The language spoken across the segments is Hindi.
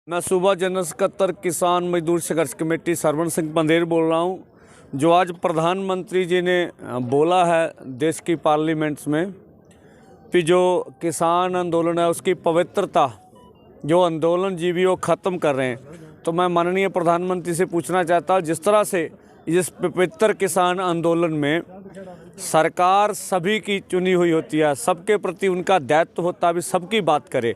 मैं सूबा जनरल सकत्तर किसान मजदूर संघर्ष कमेटी सरवण सिंह पंदेर बोल रहा हूं। जो आज प्रधानमंत्री जी ने बोला है देश की पार्लियामेंट्स में कि जो किसान आंदोलन है उसकी पवित्रता जो आंदोलन जीवी वो ख़त्म कर रहे हैं, तो मैं माननीय प्रधानमंत्री से पूछना चाहता हूँ, जिस तरह से इस पवित्र किसान आंदोलन में सरकार सभी की चुनी हुई होती है, सबके प्रति उनका दायित्व होता है, भी सबकी बात करे।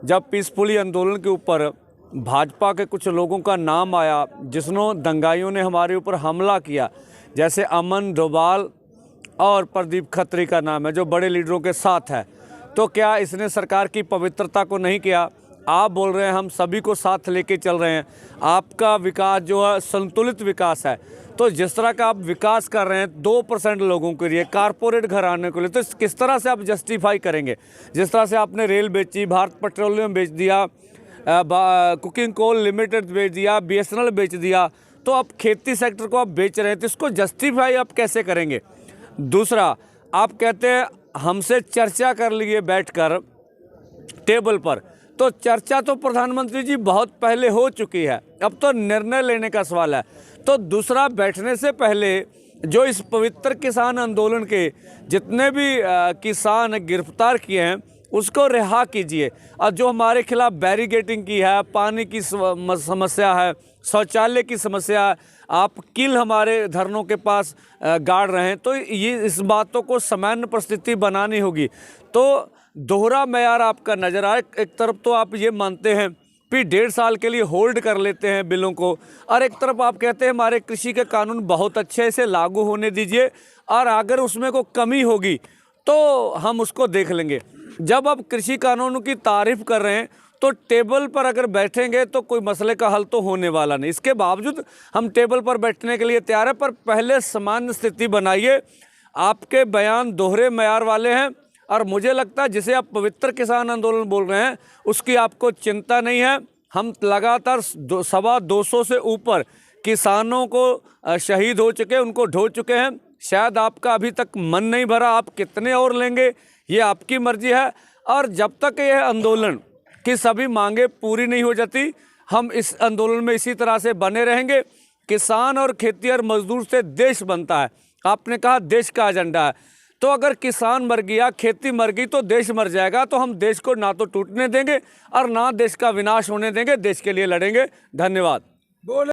जब पीसफुली आंदोलन के ऊपर भाजपा के कुछ लोगों का नाम आया जिसनों दंगाइयों ने हमारे ऊपर हमला किया, जैसे अमन डोभाल और प्रदीप खत्री का नाम है जो बड़े लीडरों के साथ है, तो क्या इसने सरकार की पवित्रता को नहीं किया? आप बोल रहे हैं हम सभी को साथ लेके चल रहे हैं, आपका विकास जो है संतुलित विकास है, तो जिस तरह का आप विकास कर रहे हैं 2% लोगों के लिए, कारपोरेट घराने के लिए, तो किस तरह से आप जस्टिफाई करेंगे? जिस तरह से आपने रेल बेची, भारत पेट्रोलियम बेच दिया, कुकिंग कोल लिमिटेड बेच दिया, BSNL बेच दिया, तो अब खेती सेक्टर को आप बेच रहे हैं, तो इसको जस्टिफाई आप कैसे करेंगे? दूसरा, आप कहते हैं हमसे चर्चा कर लिए बैठकर टेबल पर, तो चर्चा तो प्रधानमंत्री जी बहुत पहले हो चुकी है, अब तो निर्णय लेने का सवाल है। तो दूसरा, बैठने से पहले जो इस पवित्र किसान आंदोलन के जितने भी किसान गिरफ्तार किए हैं उसको रिहा कीजिए, और जो हमारे खिलाफ बैरिगेटिंग की है, पानी की समस्या है, शौचालय की समस्या है, आप किल हमारे धरनों के पास गाड़ रहे हैं, तो ये इस बातों को सामान्य परिस्थिति बनानी होगी। तो दोहरा मैयार आपका नज़र आए, एक तरफ तो आप ये मानते हैं फिर 1.5 साल के लिए होल्ड कर लेते हैं बिलों को, और एक तरफ आप कहते हैं हमारे कृषि के कानून बहुत अच्छे से लागू होने दीजिए, और अगर उसमें कोई कमी होगी तो हम उसको देख लेंगे। जब आप कृषि कानूनों की तारीफ कर रहे हैं तो टेबल पर अगर बैठेंगे तो कोई मसले का हल तो होने वाला नहीं। इसके बावजूद हम टेबल पर बैठने के लिए तैयार हैं, पर पहले सामान्य स्थिति बनाइए। आपके बयान दोहरे मैयार वाले हैं, और मुझे लगता है जिसे आप पवित्र किसान आंदोलन बोल रहे हैं उसकी आपको चिंता नहीं है। हम लगातार 250 से ऊपर किसानों को शहीद हो चुके, उनको ढो चुके हैं। शायद आपका अभी तक मन नहीं भरा, आप कितने और लेंगे ये आपकी मर्जी है, और जब तक यह आंदोलन की सभी मांगे पूरी नहीं हो जाती हम इस आंदोलन में इसी तरह से बने रहेंगे। किसान और खेती और मजदूर से देश बनता है, आपने कहा देश का एजेंडा है, तो अगर किसान मर गया, खेती मर गई तो देश मर जाएगा। तो हम देश को ना तो टूटने देंगे और ना देश का विनाश होने देंगे, देश के लिए लड़ेंगे। धन्यवाद।